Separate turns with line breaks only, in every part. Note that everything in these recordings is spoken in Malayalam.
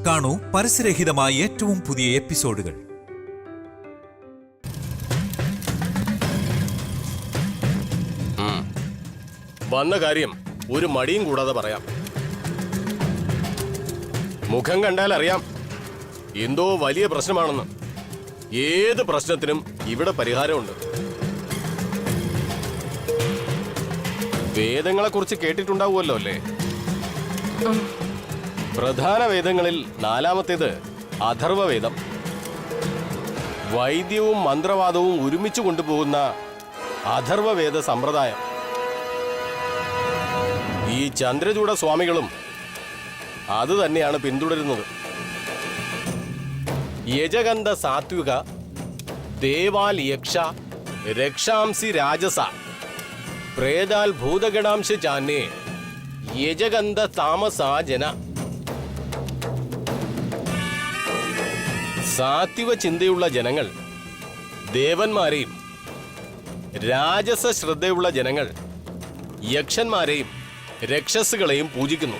കാണൂ പരസ്യരഹിതമായ ഏറ്റവും പുതിയ എപ്പിസോഡുകൾ.
വന്ന കാര്യം ഒരു മടിയും കൂടാതെ പറയാം. മുഖം കണ്ടാൽ അറിയാം എന്തോ വലിയ പ്രശ്നമാണെന്ന്. ഏത് പ്രശ്നത്തിനും ഇവിടെ പരിഹാരമുണ്ട്. വേദങ്ങളെ കുറിച്ച് കേട്ടിട്ടുണ്ടാവുമല്ലോ അല്ലേ? പ്രധാന വേദങ്ങളിൽ 4-ാമത്തേത് അഥർവവേദം. വൈദ്യവും മന്ത്രവാദവും ഒരുമിച്ച് കൊണ്ടുപോകുന്ന അഥർവവേദ സമ്പ്രദായം. ഈ ചന്ദ്രചൂഡ സ്വാമികളും അത് തന്നെയാണ് പിന്തുടരുന്നത്. യജഗന്ധ സാത്വിക ദേവാൽ യക്ഷ രക്ഷാംസി രാജസ പ്രേതാൽ ഭൂതഗണാംശ ചാന്യേ യജഗന്ധ താമസാ ജന. സാത്വിക ചിന്തയുള്ള ജനങ്ങൾ ദേവന്മാരെയും, രാജസ ശ്രദ്ധയുള്ള ജനങ്ങൾ യക്ഷന്മാരെയും രക്ഷസുകളെയും പൂജിക്കുന്നു.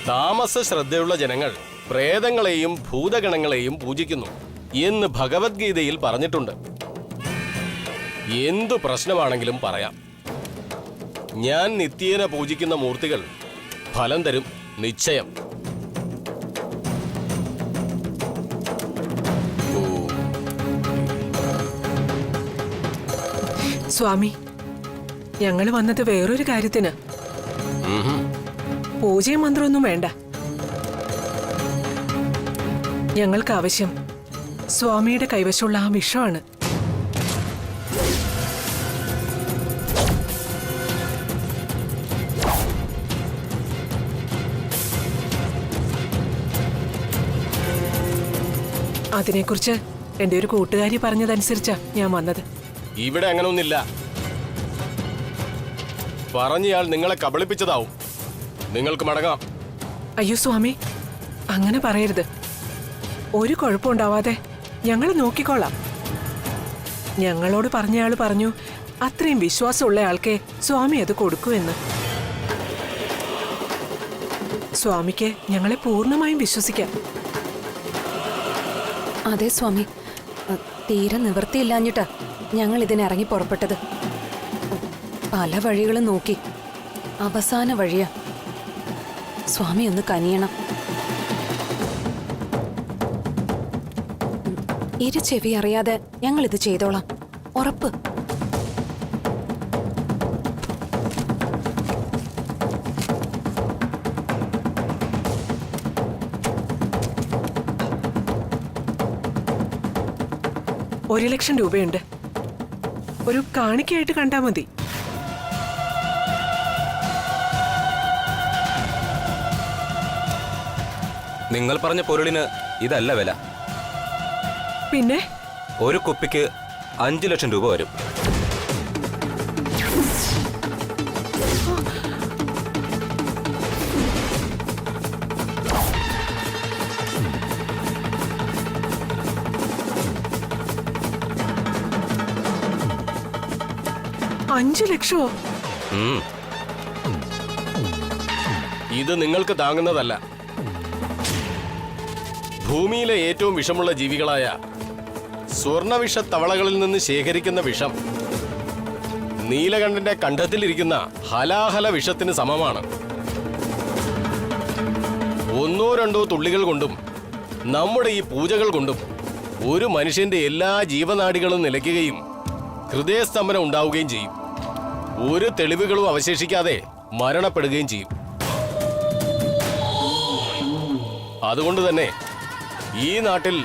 താമസ ശ്രദ്ധയുള്ള ജനങ്ങൾ പ്രേതങ്ങളെയും ഭൂതഗണങ്ങളെയും പൂജിക്കുന്നു എന്ന് ഭഗവത്ഗീതയിൽ പറഞ്ഞിട്ടുണ്ട്. എന്തു പ്രശ്നമാണെങ്കിലും പറയാം. ഞാൻ നിത്യേന പൂജിക്കുന്ന മൂർത്തികൾ ഫലം തരും, നിശ്ചയം.
സ്വാമി, ഞങ്ങൾ വന്നത് വേറൊരു കാര്യത്തിന്. പൂജയും മന്ത്രമൊന്നും വേണ്ട. ഞങ്ങൾക്ക് ആവശ്യം സ്വാമിയുടെ കൈവശമുള്ള ആ വിഷമാണ്. അതിനെക്കുറിച്ച് എന്റെ ഒരു കൂട്ടുകാരി പറഞ്ഞതനുസരിച്ചാ ഞാൻ വന്നത്.
ഇവിടെ അങ്ങനൊന്നില്ല. പറഞ്ഞയാൾ നിങ്ങളെ കബളിപ്പിച്ചതാവും. നിങ്ങൾക്ക് മടങ്ങാം.
അയ്യോ സ്വാമി, അങ്ങനെ പറയരുത്. ഒരു കുഴപ്പമുണ്ടാവാതെ ഞങ്ങൾ നോക്കിക്കോളാം. ഞങ്ങളോട് പറഞ്ഞയാൾ പറഞ്ഞു അത്രയും വിശ്വാസമുള്ള ആൾക്കേ സ്വാമി അത് കൊടുക്കൂ എന്ന്. സ്വാമിക്ക് ഞങ്ങളെ പൂർണ്ണമായും വിശ്വസിക്കാം.
അതെ സ്വാമി, തീരെ നിവൃത്തിയില്ലാഞ്ഞിട്ടാ ഞങ്ങൾ ഇതിനിറങ്ങി പുറപ്പെട്ടത്. പല വഴികളും നോക്കി അവസാന വഴിയാ. സ്വാമി ഒന്ന് കനിയണം. ഇരു ചെവി അറിയാതെ ഞങ്ങൾ ഇത് ചെയ്തോളാം, ഉറപ്പ്.
₹1,00,000 രൂപയുണ്ട്. ഒരു കാണിക്കയായിട്ട് കണ്ടാ മതി.
നിങ്ങൾ പറഞ്ഞ പൊരുളിന് ഇതല്ല വില.
പിന്നെ
ഒരു കുപ്പിക്ക് 5 ലക്ഷം രൂപ വരും.
$5 ലക്ഷമോ?
ഇത് നിങ്ങൾക്ക് താങ്ങുന്നതല്ല. ഭൂമിയിലെ ഏറ്റവും വിഷമുള്ള ജീവികളായ സ്വർണവിഷ തവളകളിൽ നിന്ന് ശേഖരിക്കുന്ന വിഷം നീലകണ്ഠന്റെ കണ്ഠത്തിലിരിക്കുന്ന ഹലാഹല വിഷത്തിന് സമമാണ്. 1-2 തുള്ളികൾ കൊണ്ടും നമ്മുടെ ഈ പൂജകൾ കൊണ്ടും ഒരു മനുഷ്യന്റെ എല്ലാ ജീവനാഡികളും നിലയ്ക്കുകയും ഹൃദയസ്തംഭനം ഉണ്ടാവുകയും ചെയ്യും. ഒരു തെളിവുകളും അവശേഷിക്കാതെ മരണപ്പെടുകയും ചെയ്യും. അതുകൊണ്ട് തന്നെ ഈ നാട്ടിൽ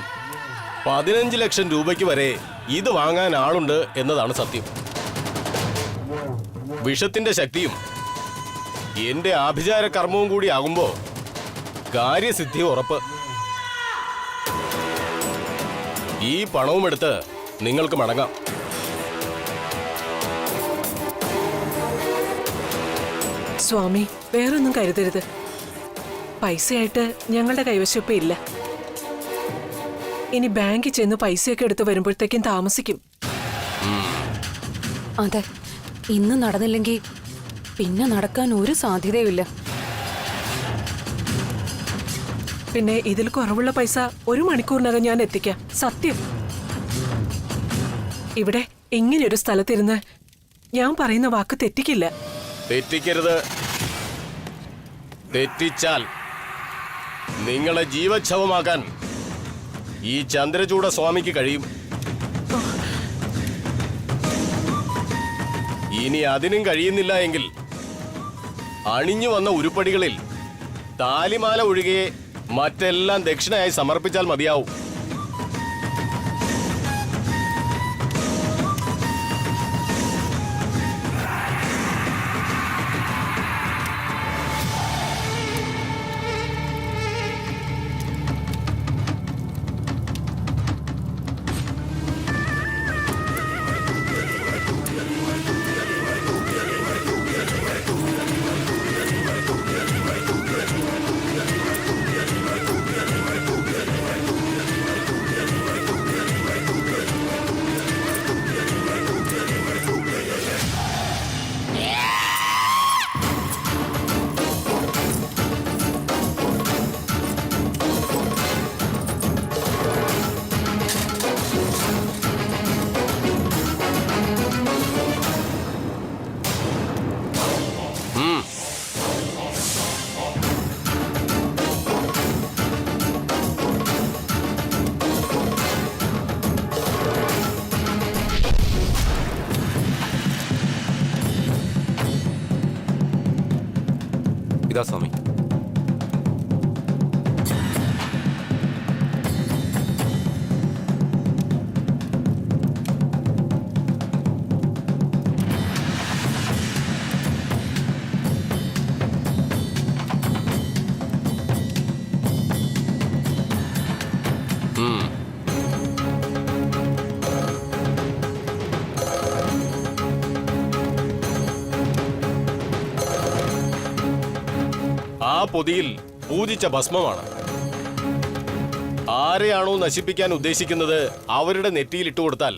15 ലക്ഷം രൂപയ്ക്ക് വരെ ഇത് വാങ്ങാൻ ആളുണ്ട് എന്നതാണ് സത്യം. വിഷത്തിന്റെ ശക്തിയും എന്റെ ആഭിചാര കർമ്മവും കൂടി ആകുമ്പോ കാര്യസിദ്ധി ഉറപ്പ്. ഈ പണവും എടുത്ത് നിങ്ങൾക്ക് മടങ്ങാം.
സ്വാമി, വേറൊന്നും കരുതരുത്. പൈസയായിട്ട് ഞങ്ങളുടെ കൈവശം ഇപ്പൊ ഇല്ല. ഇനി ബാങ്കിൽ ചെന്ന് പൈസയൊക്കെ എടുത്ത് വരുമ്പോഴത്തേക്കും താമസിക്കും.
അതെ, ഇന്ന് നടന്നില്ലെങ്കിൽ പിന്നെ നടക്കാൻ ഒരു സാധ്യതയുമില്ല.
പിന്നെ ഇതിൽ കുറവുള്ള പൈസ 1 മണിക്കൂറിനകം ഞാൻ എത്തിക്കാം. സത്യം. ഇവിടെ ഇങ്ങനെയൊരു സ്ഥലത്തിരുന്ന് ഞാൻ പറയുന്ന വാക്ക് തെറ്റിക്കില്ല.
തെറ്റിക്കരുത്. തെറ്റിച്ചാൽ നിങ്ങളെ ജീവച്ഛവമാക്കാൻ ഈ ചന്ദ്രചൂഡ സ്വാമിക്ക് കഴിയും. ഇനി അതിനും കഴിയുന്നില്ല എങ്കിൽ അണിഞ്ഞു വന്ന ഉരുപ്പടികളിൽ താലിമാല ഒഴികെ മറ്റെല്ലാം ദക്ഷിണയായി സമർപ്പിച്ചാൽ മതിയാവും.
ഇതാ സ്വാമി.
ആ പൊതിയിൽ പൂജിച്ച ഭസ്മമാണ്. ആരെയാണോ നശിപ്പിക്കാൻ ഉദ്ദേശിക്കുന്നത് അവരുടെ നെറ്റിയിൽ ഇട്ടുകൊടുത്താൽ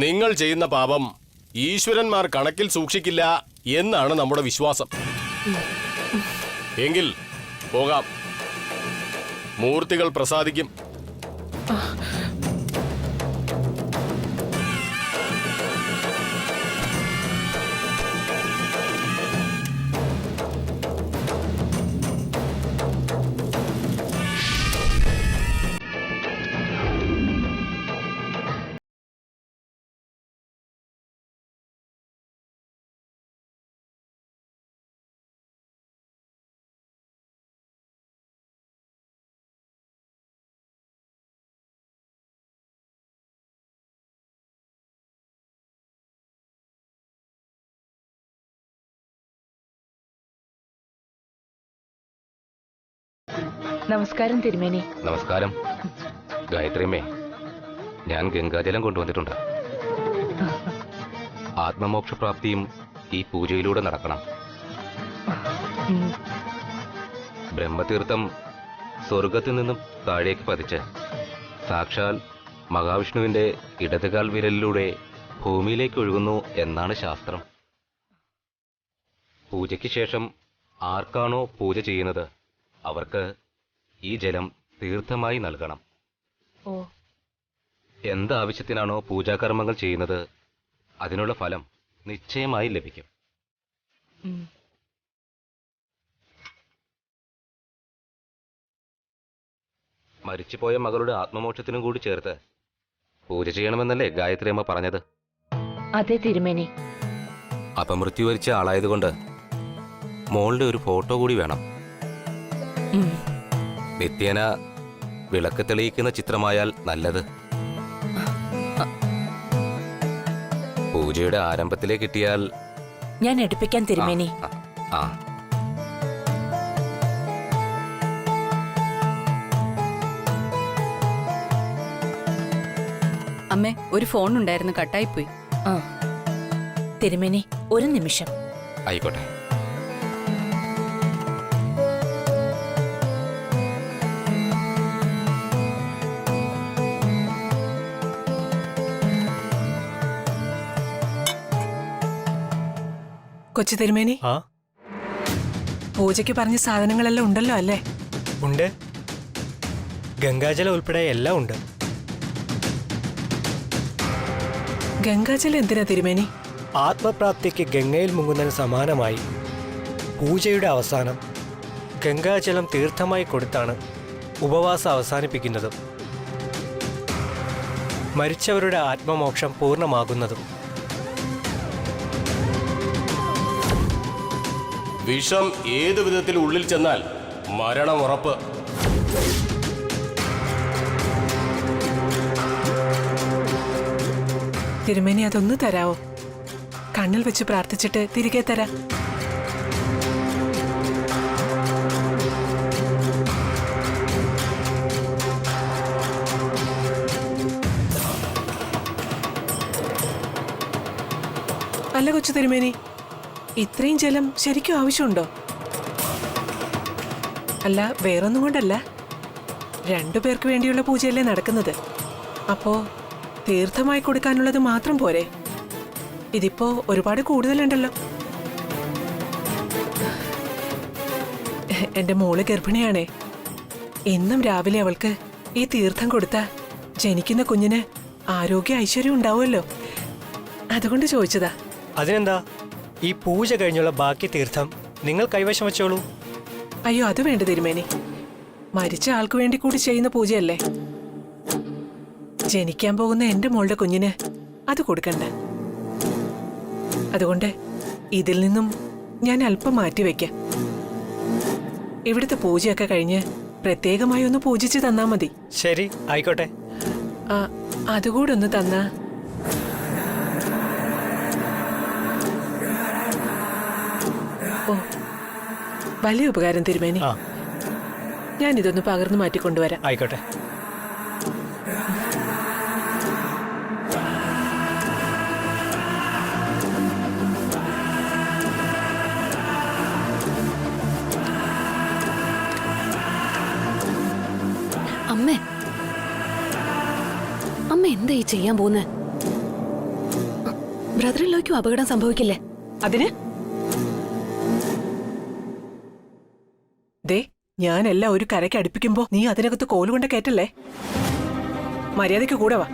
നിങ്ങൾ ചെയ്യുന്ന പാപം ഈശ്വരന്മാർ കണക്കിൽ സൂക്ഷിക്കില്ല എന്നാണ് നമ്മുടെ വിശ്വാസം. എങ്കിൽ പോകാം. മൂർത്തികൾ പ്രസാദിക്കും.
നമസ്കാരം തിരുമേനി.
നമസ്കാരം ഗായത്രിയമ്മേ. ഞാൻ ഗംഗാജലം കൊണ്ടുവന്നിട്ടുണ്ട്. ആത്മമോക്ഷപ്രാപ്തിയും ഈ പൂജയിലൂടെ നടക്കണം. ബ്രഹ്മതീർത്ഥം സ്വർഗത്തിൽ നിന്നും താഴേക്ക് പതിച്ച് സാക്ഷാൽ മഹാവിഷ്ണുവിന്റെ ഇടതുകാൽ വിരലിലൂടെ ഭൂമിയിലേക്ക് ഒഴുകുന്നു എന്നാണ് ശാസ്ത്രം. പൂജയ്ക്ക് ശേഷം ആർക്കാണോ പൂജ ചെയ്യുന്നത് അവർക്ക് ഈ ജലം തീർത്ഥമായി നൽകണം. എന്താവശ്യത്തിനാണോ പൂജാകർമ്മങ്ങൾ ചെയ്യുന്നത് അതിനുള്ള ഫലം നിശ്ചയമായി ലഭിക്കും. മരിച്ചുപോയ മകളുടെ ആത്മമോക്ഷത്തിനും കൂടി ചേർത്ത് പൂജ ചെയ്യണമെന്നല്ലേ ഗായത്രി അമ്മ പറഞ്ഞത്?
അതെ തിരുമേനി.
അപമൃത്യു വരിച്ച ആളായതുകൊണ്ട് മോളുടെ ഒരു ഫോട്ടോ കൂടി വേണം. നിത്യേന വിളക്ക് തെളിയിക്കുന്ന ചിത്രമായാൽ നല്ലത്. പൂജയുടെ ആരംഭത്തിലേ കിട്ടിയാൽ
ഞാൻ എടുപ്പിക്കാൻ തിരുമേനി.
ആ
അമ്മേ, ഒരു ഫോൺ ഉണ്ടായിരുന്നു, കട്ടായിപ്പോയി.
ആ തിരുമേനി, ഒരു നിമിഷം.
ആയിക്കോട്ടെ.
കൊച്ചു തിരുമേനി, പൂജയ്ക്ക് പറഞ്ഞ സാധനങ്ങളെല്ലാം ഉണ്ടല്ലോ അല്ലേ?
ഉണ്ട്. ഗംഗാജലം ഉൾപ്പെടെ എല്ലാം ഉണ്ട്.
ഗംഗാജലം എന്തിനാ തിരുമേനി?
ആത്മപ്രാപ്തിക്ക് ഗംഗയിൽ മുങ്ങുന്നതിന് സമാനമായി പൂജയുടെ അവസാനം ഗംഗാജലം തീർത്ഥമായി കൊടുത്താണ് ഉപവാസം അവസാനിപ്പിക്കുന്നതും മരിച്ചവരുടെ ആത്മമോക്ഷം പൂർണ്ണമാകുന്നതും.
വിഷം ഏതു വിധത്തിൽ ഉള്ളിൽ ചെന്നാൽ മരണം ഉറപ്പ്.
തിരുമേനി അതൊന്ന് തരാവോ? കണ്ണിൽ വെച്ച് പ്രാർത്ഥിച്ചിട്ട് തിരികെ തരാം. അല്ല കൊച്ചു തിരുമേനി, ഇത്രയും ജലം ശരിക്കും ആവശ്യമുണ്ടോ? അല്ല, വേറൊന്നും കൊണ്ടല്ല. 2 പേർക്ക് വേണ്ടിയുള്ള പൂജയല്ലേ നടക്കുന്നത്. അപ്പോ തീർത്ഥമായി കൊടുക്കാനുള്ളത് മാത്രം പോരെ? ഇതിപ്പോ ഒരുപാട് കൂടുതലുണ്ടല്ലോ. എന്റെ മോള് ഗർഭിണിയാണേ. ഇന്നും രാവിലെ അവൾക്ക് ഈ തീർത്ഥം കൊടുത്താ ജനിക്കുന്ന കുഞ്ഞിന് ആരോഗ്യ ഐശ്വര്യം ഉണ്ടാവുമല്ലോ. അതുകൊണ്ട് ചോദിച്ചതാ.
അതിനെന്താ, ഈ പൂജ കഴിഞ്ഞുള്ള ബാക്കി തീർത്ഥം നിങ്ങൾ കൈവശം വെച്ചോളൂ.
അയ്യോ, അത് വേണ്ട തിരുമേനി. മരിച്ച ആൾക്ക് വേണ്ടി കൂടി ചെയ്യുന്ന പൂജയല്ലേ. ജനിക്കാൻ പോകുന്ന എന്റെ മോളുടെ കുഞ്ഞിന് അത് കൊടുക്കണ്ട. അതുകൊണ്ട് ഇതിൽ നിന്നും ഞാൻ അല്പം മാറ്റിവെക്കാം. ഇവിടുത്തെ പൂജയൊക്കെ കഴിഞ്ഞ് പ്രത്യേകമായി ഒന്ന് പൂജിച്ച് തന്നാ മതി.
ശരി, ആയിക്കോട്ടെ.
അതുകൂടെ ഒന്ന് തന്നാ. ഓ, വലിയ ഉപകാരം തിരുമേനി. ഞാനിതൊന്ന് പകർന്നു മാറ്റിക്കൊണ്ടുവരാം.
ആയിക്കോട്ടെ.
അമ്മ എന്താ ഈ ചെയ്യാൻ പോകുന്നത്? ബ്രദറിലേക്കും അപകടം സംഭവിക്കില്ലേ?
അതിന് ദേ, ഞാനെല്ലാം ഒരു കരയ്ക്ക് അടുപ്പിക്കുമ്പോ നീ അതിനകത്ത് കോലുകൊണ്ട് കയറ്റല്ലേ. മര്യാദയ്ക്ക് കൂടെ വാ.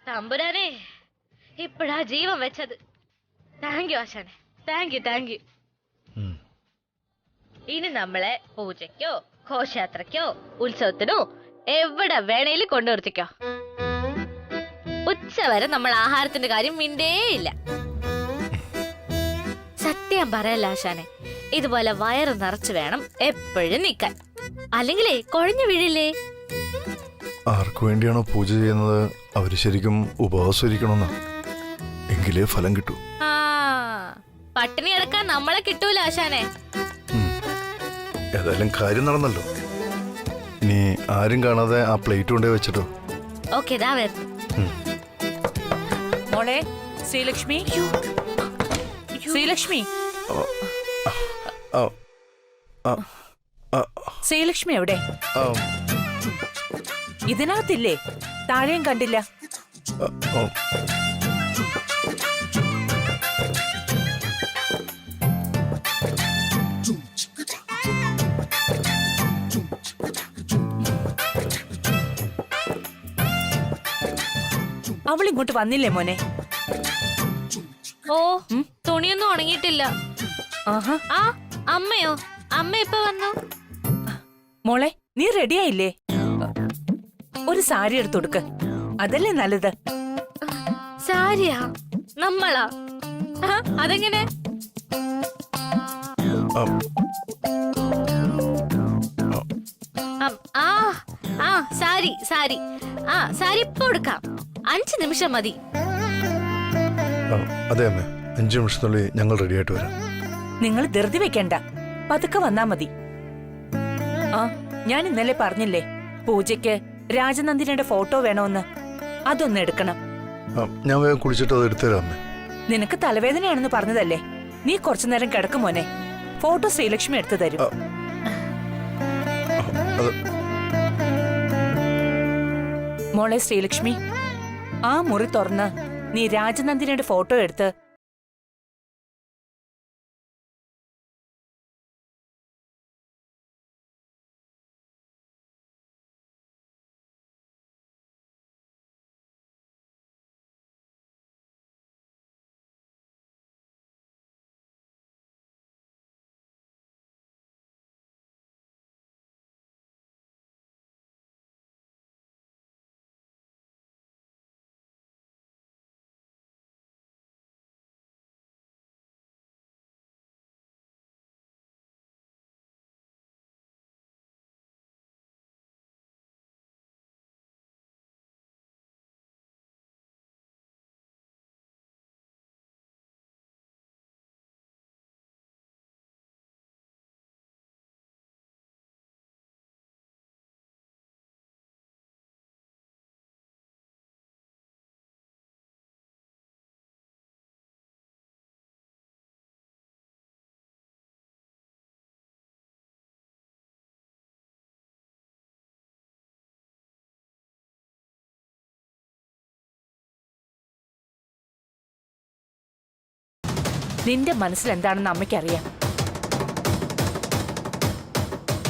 തമ്പുരാനെ, ഇപ്പഴാ ജീവൻ വെച്ചത്. താങ്ക് യു ആശാനെ, താങ്ക് യു. ഇനി നമ്മളെ പൂജയ്ക്കോ ഘോഷയാത്രയ്ക്കോ ഉത്സവത്തിനോ എവിടെ വേണേലും കൊണ്ടുവരുത്തിക്കോ. ഉച്ചവരെ നമ്മൾ ആഹാരത്തിന്റെ കാര്യം മിണ്ടേയില്ല. സത്യം പറയല്ല ആശാനെ, ഇതുപോലെ വയറ് നിറച്ചു വേണം എപ്പോഴും നിൽക്കാൻ. അല്ലെങ്കിലേ കുഴഞ്ഞു വീഴില്ലേ.
ആർക്കു വേണ്ടിയാണോ പൂജ ചെയ്യുന്നത് അവര് ശരിക്കും ഉപവാസം ഇരിക്കണമെന്നാ, എങ്കിലേ ഫലം കിട്ടൂ.
പട്ടിണി കിടക്കാൻ നമ്മളെ കിട്ടൂല ആശാനെ.
ഏതായാലും കാര്യം നടന്നല്ലോ. ഇനി ആരും കാണാതെ ആ പ്ലേറ്റ് കൊണ്ടേ വെച്ചിട്ടോ.
ഓക്കെ, ദാ വരുന്നു.
മോളെ ശ്രീലക്ഷ്മി, ശ്രീലക്ഷ്മി, ശ്രീലക്ഷ്മി എവിടെ? ഇതിനകത്തില്ലേ? താഴെയും കണ്ടില്ല. അവൾ ഇങ്ങോട്ട് വന്നില്ലേ മോനെ?
ഓ, തുണിയൊന്നും ഉണങ്ങിയിട്ടില്ല. ആ, അമ്മയോ? അമ്മ ഇപ്പൊ വന്നു.
മോളെ, നീ റെഡിയായില്ലേ? ഒരു സാരി എടുത്തു കൊടുക്ക്, അതല്ലേ നല്ലത്.
സാരിയാ? നമ്മളാ? അതെങ്ങനെ? സാരി സാരി സാരി ഇപ്പൊ കൊടുക്കാം. 5 നിമിഷം മതി.
അതെ അമ്മേ, 5 നിമിഷത്തിനുള്ളിൽ ഞങ്ങൾ റെഡി ആയിട്ട് വരാം.
നിങ്ങൾ ധൃതി വെക്കണ്ട. പതുക്കെ വന്നാ മതി. ആ, ഞാൻ ഇന്നലെ പറഞ്ഞില്ലേ പൂജയ്ക്ക് രാജനന്ദിനിയുടെ ഫോട്ടോ വേണോന്ന്. അതൊന്ന് എടുക്കണം.
ഞാൻ വേഗം കുളിച്ചിട്ട് അത് എടുത്തുതരാം അമ്മേ.
നിനക്ക് തലവേദനയാണെന്ന് പറഞ്ഞതല്ലേ, നീ കുറച്ചു നേരം കിടക്കും മോനെ. ഫോട്ടോ ശ്രീലക്ഷ്മി എടുത്തു തരും.
അത്
മോളെ ശ്രീലക്ഷ്മി, ആ മുറി തുറന്ന് നീ രാജനന്ദിനിയുടെ ഫോട്ടോ എടുത്ത് നിന്റെ മനസ്സിൽ എന്താണെന്ന് അമ്മയ്ക്കറിയാം.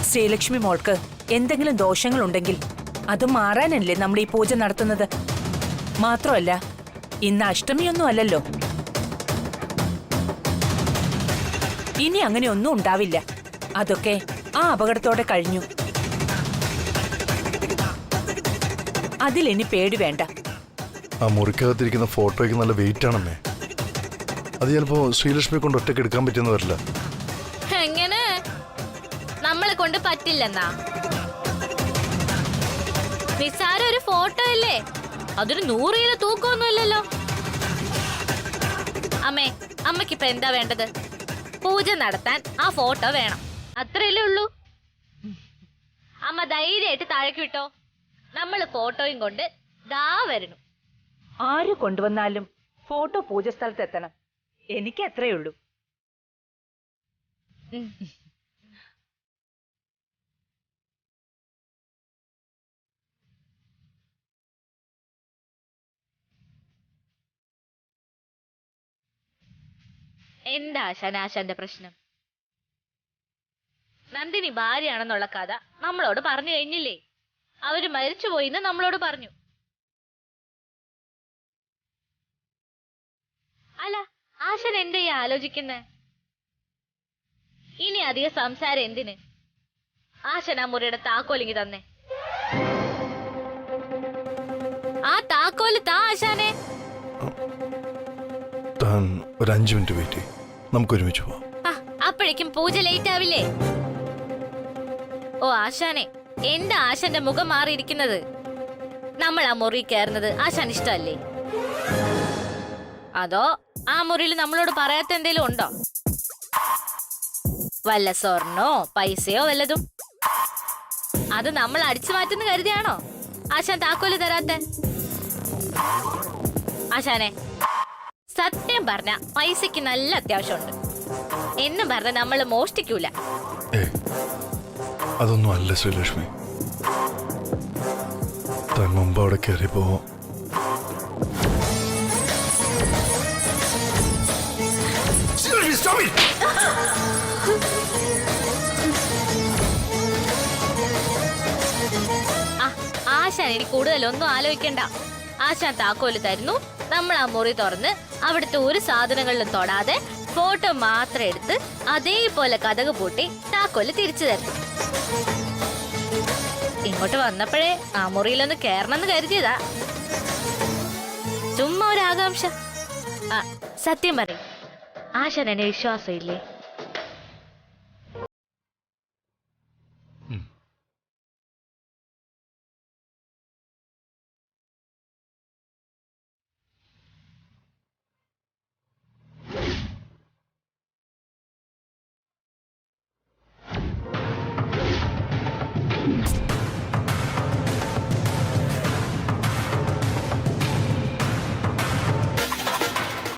ശ്രീലക്ഷ്മി മോൾക്ക് എന്തെങ്കിലും ദോഷങ്ങളുണ്ടെങ്കിൽ അത് മാറാനല്ലേ നമ്മൾ ഈ പൂജ നടത്തുന്നത്. മാത്രമല്ല ഇന്ന് അഷ്ടമിയൊന്നും അല്ലല്ലോ. ഇനി അങ്ങനെ ഒന്നും ഉണ്ടാവില്ല. അതൊക്കെ ആ അപകടത്തോടെ കഴിഞ്ഞു. അതിലിനി പേടി വേണ്ട.
ആ മുറിക്കകത്തിരിക്കുന്ന ഫോട്ടോയ്ക്ക് നല്ല വെയിറ്റ് ആണമ്മേ. അത് ചിലപ്പോ ശ്രീലക്ഷ്മിയെ കൊണ്ട് ഒറ്റയ്ക്ക് എടുക്കാൻ പറ്റുന്ന വരില്ല.
എങ്ങനെ നമ്മളെ കൊണ്ട് പറ്റില്ലെന്നാ? നിസ്സാര ഒരു ഫോട്ടോ അല്ലേ, അതൊരു 100 കിലോ തൂക്കമൊന്നുമില്ലല്ലോ. അമ്മേ, അമ്മക്കിപ്പോ എന്താ വേണ്ടത്? പൂജ നടത്താൻ ആ ഫോട്ടോ വേണം, അത്രയല്ലേ ഉള്ളൂ. അമ്മ ധൈര്യമായിട്ട് താഴേക്ക് വിട്ടോ. നമ്മള് ഫോട്ടോയും കൊണ്ട് ദാ വരണം.
ആര് കൊണ്ടുവന്നാലും ഫോട്ടോ പൂജ സ്ഥലത്ത് എത്തണം. എനിക്ക് അത്രയേ ഉള്ളൂ.
എന്താ ആശാന്റെ പ്രശ്നം? നന്ദിനി ഭാര്യയാണെന്നുള്ള കഥ നമ്മളോട് പറഞ്ഞു കഴിഞ്ഞില്ലേ? അവര് മരിച്ചുപോയിന്ന് നമ്മളോട് പറഞ്ഞു. അല്ല, ആശാൻ എന്താ ഈ ആലോചിക്കുന്നേ? ഇനി അധികം സംസാരം എന്തിന്? ആശാൻ ആ മുറിയുടെ താക്കോലിങ്ങി തന്നെ. ആ താക്കോല് താ ആശാനെ.
താൻ ഒരു 5 മിനിറ്റ് വെയിറ്റ് ചെയ്യും, നമുക്ക് ഒരുമിച്ച് പോവാം.
അപ്പോഴേക്കും പൂജ ലേറ്റ് ആവില്ലേ? ഓ ആശാനെ, എന്താ ആശാന്റെ മുഖം മാറിയിരിക്കുന്നത്? നമ്മൾ ആ മുറി കയറുന്നത് ആശാൻ ഇഷ്ടമല്ലേ? അതോ ആ മുറിയിൽ നമ്മളോട് പറയാത്ത എന്തേലും ഉണ്ടോ? വല്ല സ്വർണ്ണോ പൈസയോ വല്ലതും? അത് നമ്മൾ അടിച്ചു മാറ്റുന്ന കരുതിയാണോ ആശാൻ താക്കോല് തരാത്തെ? ആശാനെ, സത്യം പറഞ്ഞ പൈസക്ക് നല്ല അത്യാവശ്യമുണ്ട് എന്നും പറഞ്ഞ നമ്മൾ മോഷ്ടിക്കൂല.
അതൊന്നും അല്ല ശ്രീലക്ഷ്മി. താൻ മുമ്പ് അവിടെ കയറിയപ്പോ
ആശാൻ ഇനി കൂടുതലൊന്നും ആലോചിക്കണ്ട. ആശാൻ താക്കോല് തരുന്നു, നമ്മൾ ആ മുറി തുറന്ന് അവിടുത്തെ ഒരു സാധനങ്ങളിലും തൊടാതെ ഫോട്ടോ മാത്രം എടുത്ത് അതേപോലെ കതക് പൂട്ടി താക്കോല് തിരിച്ചു തരുന്നു. ഇങ്ങോട്ട് വന്നപ്പോഴേ ആ മുറിയിലൊന്ന് കേറണമെന്ന് കരുതിയതാ. ചുമ്മാ ഒരു ആകാംക്ഷ. സത്യം പറയും, ആശാൻ എന്നെ വിശ്വാസമില്ലേ? വരും